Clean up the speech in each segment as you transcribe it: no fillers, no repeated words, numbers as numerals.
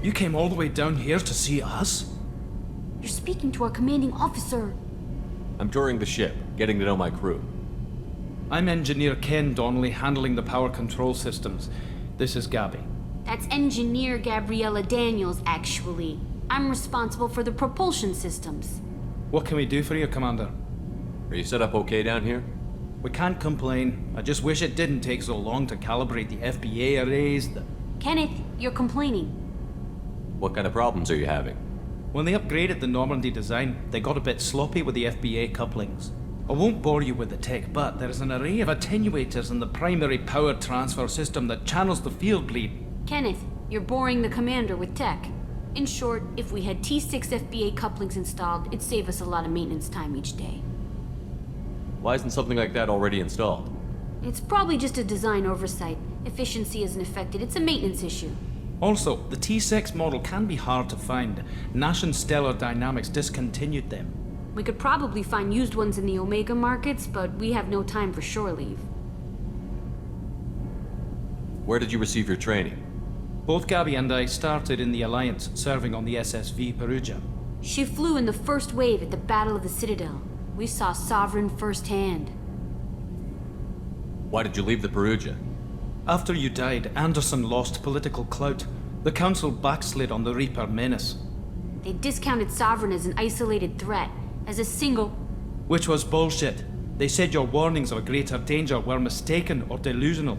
You came all the way down here to see us? You're speaking to our commanding officer. I'm touring the ship, getting to know my crew. I'm Engineer Ken Donnelly, handling the power control systems. This is Gabby. That's Engineer Gabriella Daniels, actually. I'm responsible for the propulsion systems. What can we do for you, Commander? Are you set up okay down here? We can't complain. I just wish it didn't take so long to calibrate the FBA arrays. Kenneth, you're complaining. What kind of problems are you having? When they upgraded the Normandy design, they got a bit sloppy with the FBA couplings. I won't bore you with the tech, but there is an array of attenuators in the primary power transfer system that channels the field bleed. Kenneth, you're boring the commander with tech. In short, if we had T6 FBA couplings installed, it'd save us a lot of maintenance time each day. Why isn't something like that already installed? It's probably just a design oversight. Efficiency isn't affected, it's a maintenance issue. Also, the T6 model can be hard to find. Nash and Stellar Dynamics discontinued them. We could probably find used ones in the Omega markets, but we have no time for shore leave. Where did you receive your training? Both Gabby and I started in the Alliance, serving on the SSV Perugia. She flew in the first wave at the Battle of the Citadel. We saw Sovereign firsthand. Why did you leave the Perugia? After you died, Anderson lost political clout. The Council backslid on the Reaper menace. They discounted Sovereign as an isolated threat, as a single... Which was bullshit. They said your warnings of a greater danger were mistaken or delusional.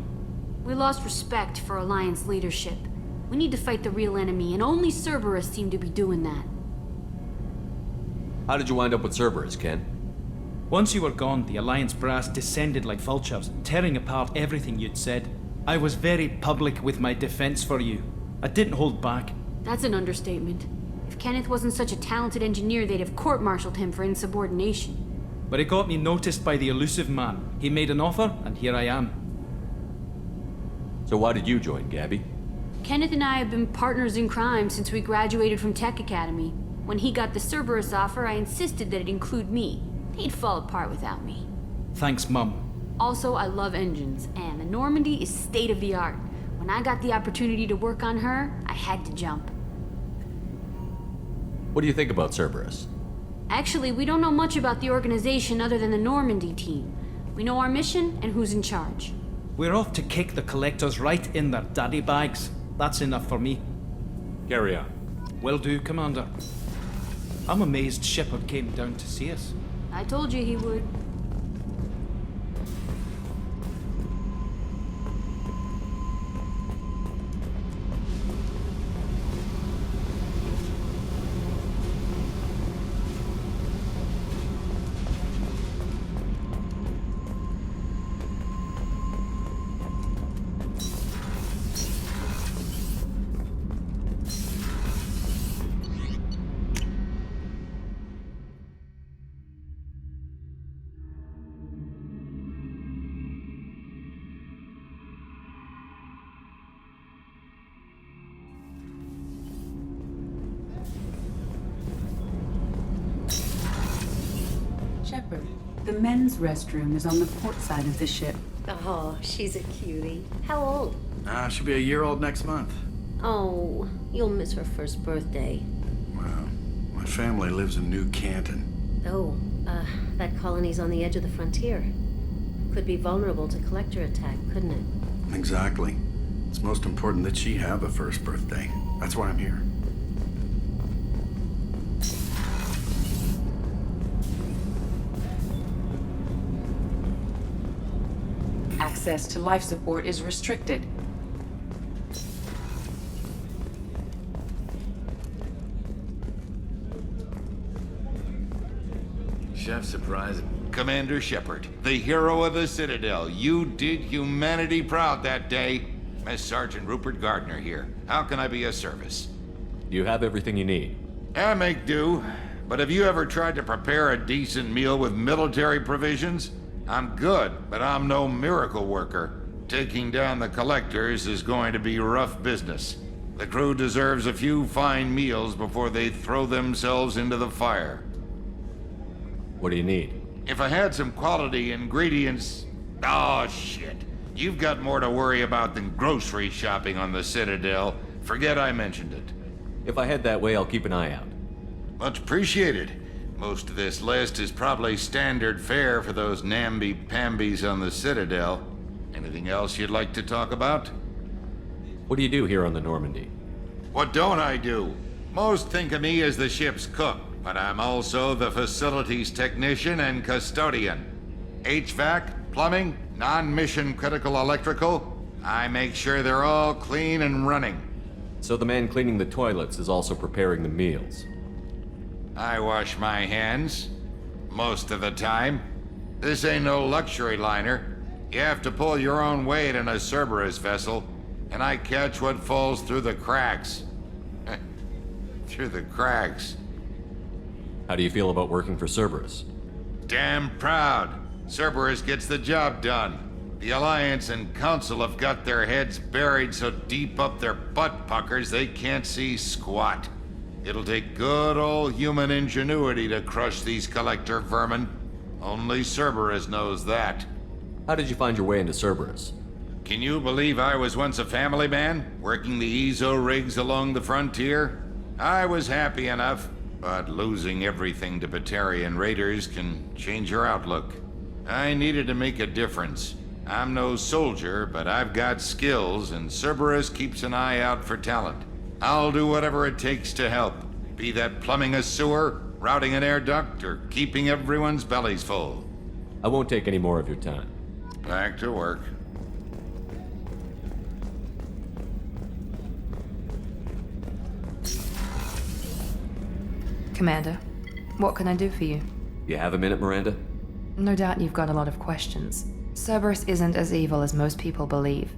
We lost respect for Alliance leadership. We need to fight the real enemy, and only Cerberus seemed to be doing that. How did you wind up with Cerberus, Ken? Once you were gone, the Alliance brass descended like vultures, tearing apart everything you'd said. I was very public with my defense for you. I didn't hold back. That's an understatement. If Kenneth wasn't such a talented engineer, they'd have court-martialed him for insubordination. But it got me noticed by the elusive man. He made an offer, and here I am. So why did you join, Gabby? Kenneth and I have been partners in crime since we graduated from Tech Academy. When he got the Cerberus offer, I insisted that it include me. He'd fall apart without me. Thanks, Mum. Also, I love engines, and the Normandy is state-of-the-art. When I got the opportunity to work on her, I had to jump. What do you think about Cerberus? Actually, we don't know much about the organization other than the Normandy team. We know our mission and who's in charge. We're off to kick the Collectors right in their daddy bags. That's enough for me. Carry on. Will do, Commander. I'm amazed Shepard came down to see us. I told you he would. Shepard, the men's restroom is on the port side of the ship. Oh, she's a cutie. How old? She'll be a year old next month. Oh, you'll miss her first birthday. Wow. My family lives in New Canton. Oh, that colony's on the edge of the frontier. Could be vulnerable to collector attack, couldn't it? Exactly. It's most important that she have a first birthday. That's why I'm here. Access to life support is restricted. Chef surprise. Commander Shepard, the hero of the Citadel. You did humanity proud that day. Mess Sergeant Rupert Gardner here. How can I be of service? Do you have everything you need? I make do. But have you ever tried to prepare a decent meal with military provisions? I'm good, but I'm no miracle worker. Taking down the Collectors is going to be rough business. The crew deserves a few fine meals before they throw themselves into the fire. What do you need? If I had some quality ingredients... Oh, shit. You've got more to worry about than grocery shopping on the Citadel. Forget I mentioned it. If I head that way, I'll keep an eye out. Much appreciated. Most of this list is probably standard fare for those namby-pambies on the Citadel. Anything else you'd like to talk about? What do you do here on the Normandy? What don't I do? Most think of me as the ship's cook, but I'm also the facilities technician and custodian. HVAC, plumbing, non-mission critical electrical. I make sure they're all clean and running. So the man cleaning the toilets is also preparing the meals. I wash my hands. Most of the time. This ain't no luxury liner. You have to pull your own weight in a Cerberus vessel, and I catch what falls through the cracks. Through the cracks. How do you feel about working for Cerberus? Damn proud. Cerberus gets the job done. The Alliance and Council have got their heads buried so deep up their butt puckers they can't see squat. It'll take good old human ingenuity to crush these collector vermin. Only Cerberus knows that. How did you find your way into Cerberus? Can you believe I was once a family man, working the EZO rigs along the frontier? I was happy enough, but losing everything to Batarian raiders can change your outlook. I needed to make a difference. I'm no soldier, but I've got skills, and Cerberus keeps an eye out for talent. I'll do whatever it takes to help, be that plumbing a sewer, routing an air duct, or keeping everyone's bellies full. I won't take any more of your time. Back to work. Commander, what can I do for you? You have a minute, Miranda? No doubt you've got a lot of questions. Cerberus isn't as evil as most people believe.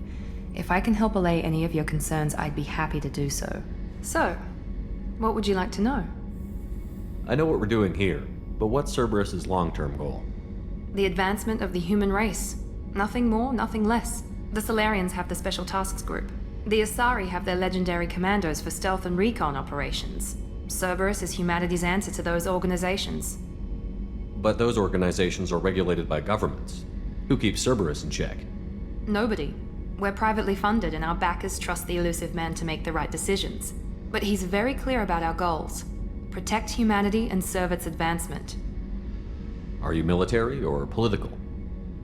If I can help allay any of your concerns, I'd be happy to do so. So, what would you like to know? I know what we're doing here, but what's Cerberus's long-term goal? The advancement of the human race. Nothing more, nothing less. The Solarians have the Special Tasks Group. The Asari have their legendary commandos for stealth and recon operations. Cerberus is humanity's answer to those organizations. But those organizations are regulated by governments. Who keeps Cerberus in check? Nobody. We're privately funded and our backers trust the Elusive Man to make the right decisions. But he's very clear about our goals. Protect humanity and serve its advancement. Are you military or political?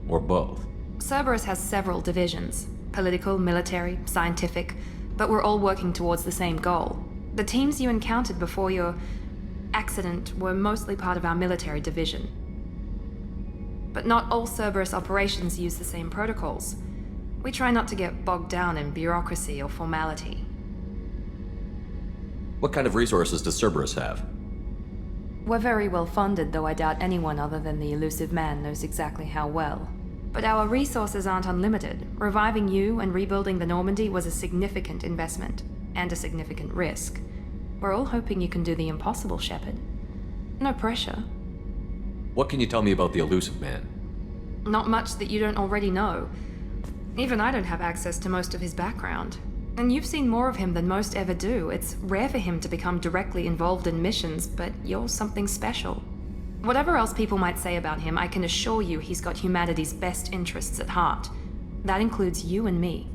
Or both? Cerberus has several divisions. Political, military, scientific, but we're all working towards the same goal. The teams you encountered before your accident were mostly part of our military division. But not all Cerberus operations use the same protocols. We try not to get bogged down in bureaucracy or formality. What kind of resources does Cerberus have? We're very well funded, though I doubt anyone other than the Elusive Man knows exactly how well. But our resources aren't unlimited. Reviving you and rebuilding the Normandy was a significant investment, and a significant risk. We're all hoping you can do the impossible, Shepard. No pressure. What can you tell me about the Elusive Man? Not much that you don't already know. Even I don't have access to most of his background. And you've seen more of him than most ever do. It's rare for him to become directly involved in missions, but you're something special. Whatever else people might say about him, I can assure you he's got humanity's best interests at heart. That includes you and me.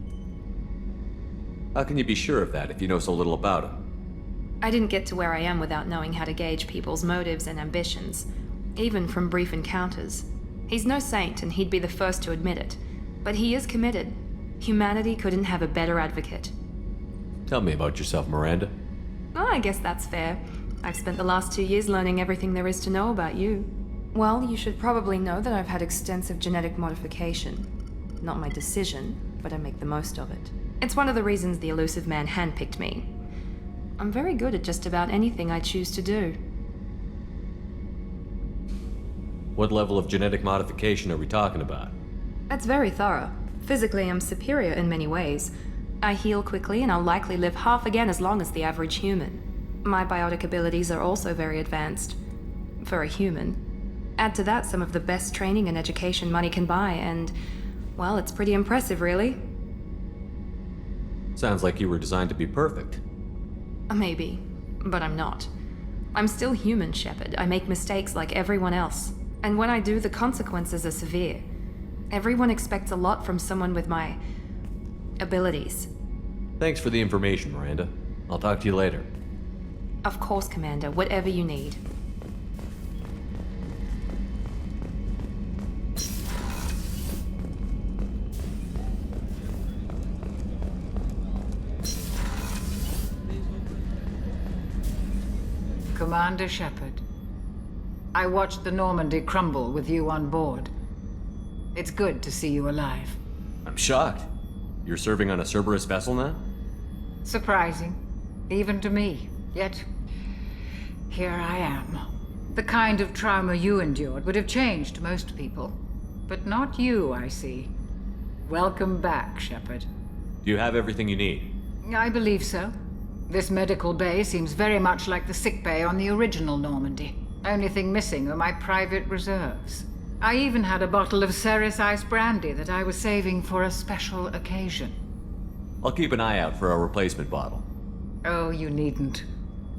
How can you be sure of that if you know so little about him? I didn't get to where I am without knowing how to gauge people's motives and ambitions, even from brief encounters. He's no saint, and he'd be the first to admit it. But he is committed. Humanity couldn't have a better advocate. Tell me about yourself, Miranda. Oh, I guess that's fair. I've spent the last 2 years learning everything there is to know about you. Well, you should probably know that I've had extensive genetic modification. Not my decision, but I make the most of it. It's one of the reasons the Elusive Man handpicked me. I'm very good at just about anything I choose to do. What level of genetic modification are we talking about? That's very thorough. Physically, I'm superior in many ways. I heal quickly, and I'll likely live half again as long as the average human. My biotic abilities are also very advanced. For a human. Add to that some of the best training and education money can buy, and, well, it's pretty impressive, really. Sounds like you were designed to be perfect. Maybe, but I'm not. I'm still human, Shepard. I make mistakes like everyone else. And when I do, the consequences are severe. Everyone expects a lot from someone with my abilities. Thanks for the information, Miranda. I'll talk to you later. Of course, Commander. Whatever you need. Commander Shepard, I watched the Normandy crumble with you on board. It's good to see you alive. I'm shocked. You're serving on a Cerberus vessel now? Surprising, even to me. Yet, here I am. The kind of trauma you endured would have changed most people. But not you, I see. Welcome back, Shepard. Do you have everything you need? I believe so. This medical bay seems very much like the sick bay on the original Normandy. Only thing missing are my private reserves. I even had a bottle of Ceres Ice brandy that I was saving for a special occasion. I'll keep an eye out for a replacement bottle. Oh, you needn't.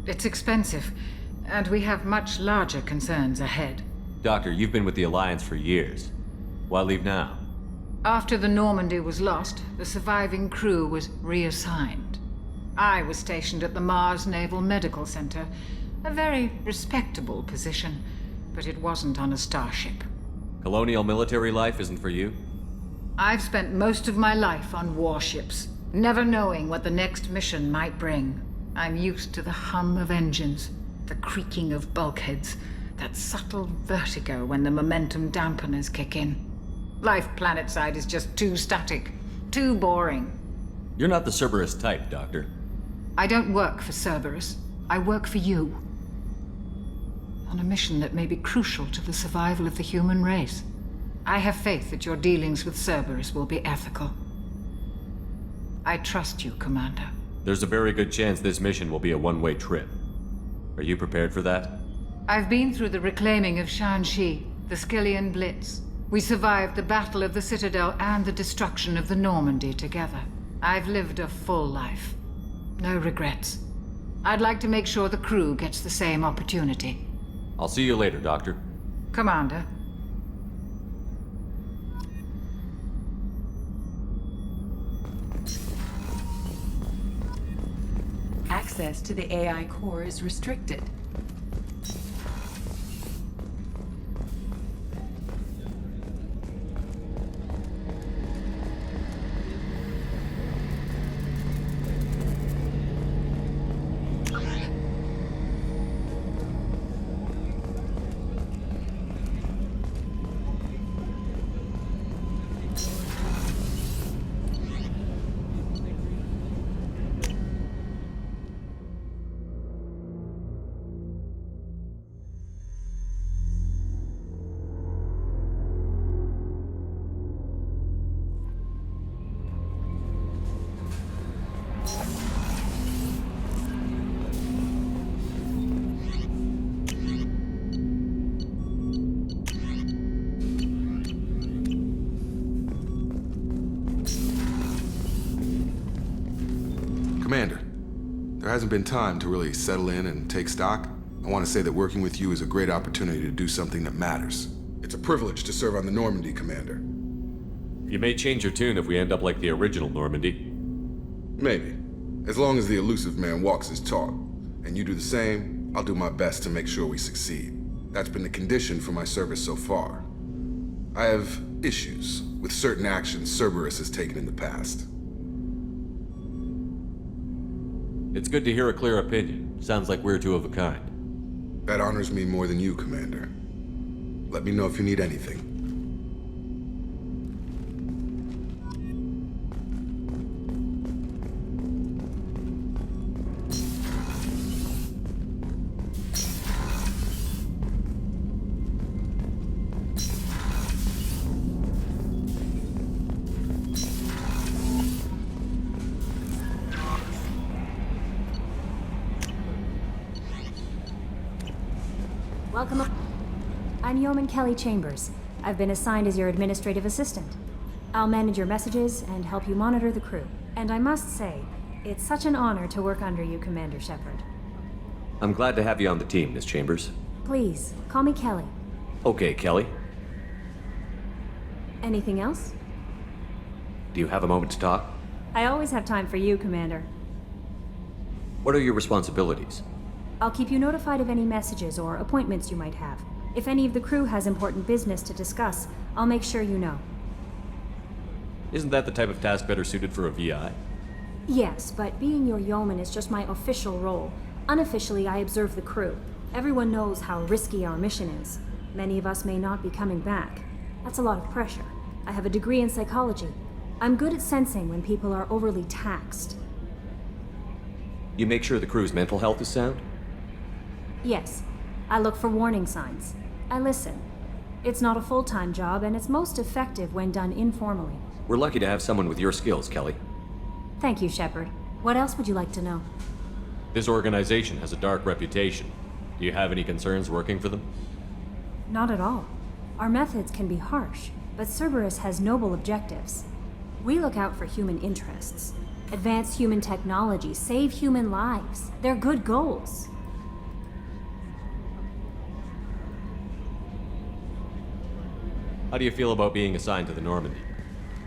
It's expensive, and we have much larger concerns ahead. Doctor, you've been with the Alliance for years. Why leave now? After the Normandy was lost, the surviving crew was reassigned. I was stationed at the Mars Naval Medical Center, a very respectable position, but it wasn't on a starship. Colonial military life isn't for you? I've spent most of my life on warships, never knowing what the next mission might bring. I'm used to the hum of engines, the creaking of bulkheads, that subtle vertigo when the momentum dampeners kick in. Life planetside is just too static, too boring. You're not the Cerberus type, Doctor. I don't work for Cerberus. I work for you. On a mission that may be crucial to the survival of the human race. I have faith that your dealings with Cerberus will be ethical. I trust you, Commander. There's a very good chance this mission will be a one-way trip. Are you prepared for that? I've been through the reclaiming of Shanxi, the Skyllian Blitz. We survived the Battle of the Citadel and the destruction of the Normandy together. I've lived a full life. No regrets. I'd like to make sure the crew gets the same opportunity. I'll see you later, Doctor. Commander. Access to the AI core is restricted. Commander, there hasn't been time to really settle in and take stock. I want to say that working with you is a great opportunity to do something that matters. It's a privilege to serve on the Normandy, Commander. You may change your tune if we end up like the original Normandy. Maybe. As long as the elusive man walks his talk, and you do the same, I'll do my best to make sure we succeed. That's been the condition for my service so far. I have issues with certain actions Cerberus has taken in the past. It's good to hear a clear opinion. Sounds like we're two of a kind. That honors me more than you, Commander. Let me know if you need anything. Welcome. I'm Yeoman Kelly Chambers. I've been assigned as your administrative assistant. I'll manage your messages and help you monitor the crew. And I must say, it's such an honor to work under you, Commander Shepard. I'm glad to have you on the team, Miss Chambers. Please, call me Kelly. Okay, Kelly. Anything else? Do you have a moment to talk? I always have time for you, Commander. What are your responsibilities? I'll keep you notified of any messages or appointments you might have. If any of the crew has important business to discuss, I'll make sure you know. Isn't that the type of task better suited for a VI? Yes, but being your yeoman is just my official role. Unofficially, I observe the crew. Everyone knows how risky our mission is. Many of us may not be coming back. That's a lot of pressure. I have a degree in psychology. I'm good at sensing when people are overly taxed. You make sure the crew's mental health is sound? Yes, I look for warning signs. I listen. It's not a full-time job, and it's most effective when done informally. We're lucky to have someone with your skills, Kelly. Thank you, Shepard. What else would you like to know? This organization has a dark reputation. Do you have any concerns working for them? Not at all. Our methods can be harsh, but Cerberus has noble objectives. We look out for human interests. Advance human technology, save human lives. They're good goals. How do you feel about being assigned to the Normandy?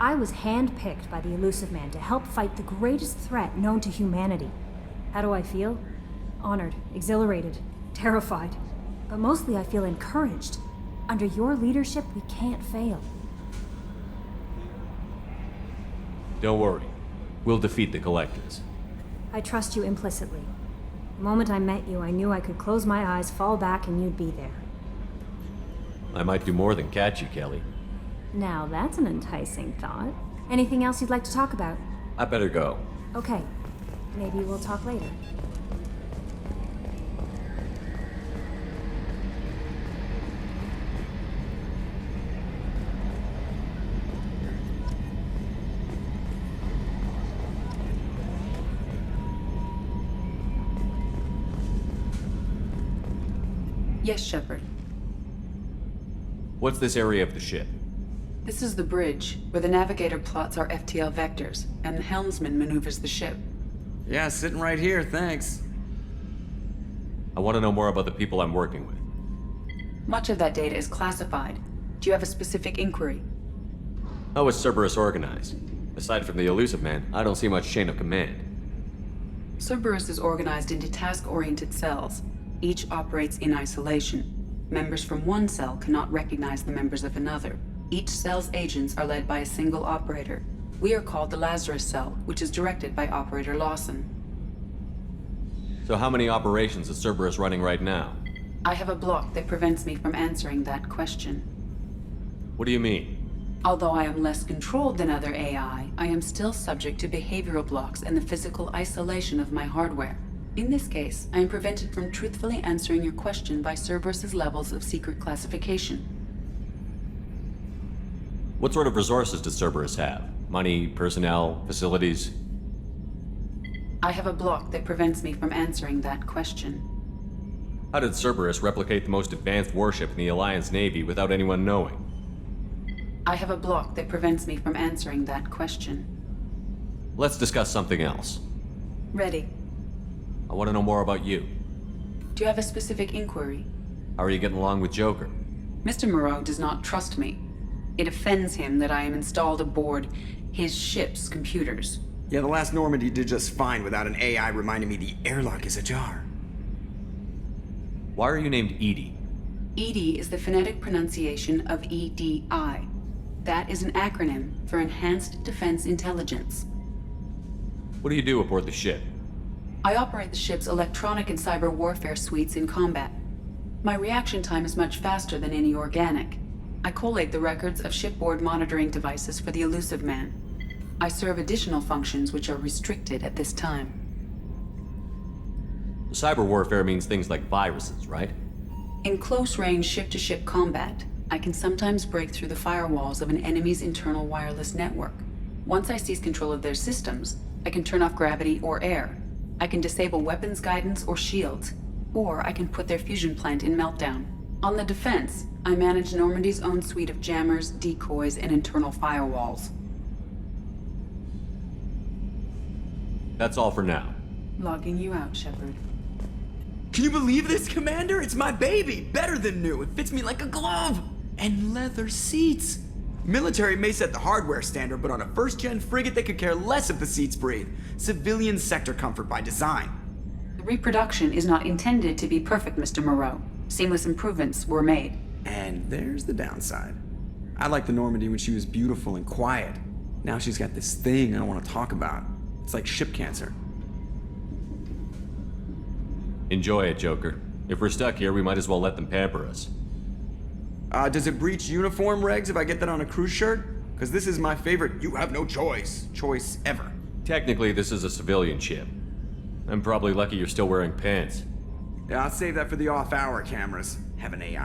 I was handpicked by the Elusive Man to help fight the greatest threat known to humanity. How do I feel? Honored, exhilarated, terrified. But mostly I feel encouraged. Under your leadership, we can't fail. Don't worry. We'll defeat the Collectors. I trust you implicitly. The moment I met you, I knew I could close my eyes, fall back, and you'd be there. I might do more than catch you, Kelly. Now that's an enticing thought. Anything else you'd like to talk about? I better go. Okay. Maybe we'll talk later. Yes, Shepard. What's this area of the ship? This is the bridge, where the navigator plots our FTL vectors, and the helmsman maneuvers the ship. Yeah, sitting right here, thanks. I want to know more about the people I'm working with. Much of that data is classified. Do you have a specific inquiry? How is Cerberus organized? Aside from the Elusive Man, I don't see much chain of command. Cerberus is organized into task-oriented cells. Each operates in isolation. Members from one cell cannot recognize the members of another. Each cell's agents are led by a single operator. We are called the Lazarus Cell, which is directed by Operator Lawson. So how many operations is Cerberus running right now? I have a block that prevents me from answering that question. What do you mean? Although I am less controlled than other AI, I am still subject to behavioral blocks and the physical isolation of my hardware. In this case, I am prevented from truthfully answering your question by Cerberus's levels of secret classification. What sort of resources does Cerberus have? Money, personnel, facilities? I have a block that prevents me from answering that question. How did Cerberus replicate the most advanced warship in the Alliance Navy without anyone knowing? I have a block that prevents me from answering that question. Let's discuss something else. Ready. I want to know more about you. Do you have a specific inquiry? How are you getting along with Joker? Mr. Moreau does not trust me. It offends him that I am installed aboard his ship's computers. Yeah, the last Normandy did just fine without an AI reminding me the airlock is ajar. Why are you named EDI? EDI is the phonetic pronunciation of EDI. That is an acronym for Enhanced Defense Intelligence. What do you do aboard the ship? I operate the ship's electronic and cyber warfare suites in combat. My reaction time is much faster than any organic. I collate the records of shipboard monitoring devices for the Elusive Man. I serve additional functions which are restricted at this time. Cyber warfare means things like viruses, right? In close-range ship-to-ship combat, I can sometimes break through the firewalls of an enemy's internal wireless network. Once I seize control of their systems, I can turn off gravity or air. I can disable weapons guidance or shields, or I can put their fusion plant in meltdown. On the defense, I manage Normandy's own suite of jammers, decoys, and internal firewalls. That's all for now. Logging you out, Shepard. Can you believe this, Commander? It's my baby! Better than new. It fits me like a glove! And leather seats! Military may set the hardware standard, but on a first-gen frigate, they could care less if the seats breathe. Civilian sector comfort by design. The Reproduction is not intended to be perfect, Mr. Moreau. Seamless improvements were made. And there's the downside. I liked the Normandy when she was beautiful and quiet. Now she's got this thing I don't want to talk about. It's like ship cancer. Enjoy it, Joker. If we're stuck here, we might as well let them pamper us. Does it breach uniform regs if I get that on a cruise shirt? Because this is my favorite you have no choice ever. Technically, this is a civilian ship. I'm probably lucky you're still wearing pants. Yeah, I'll save that for the off-hour cameras. Have an AI.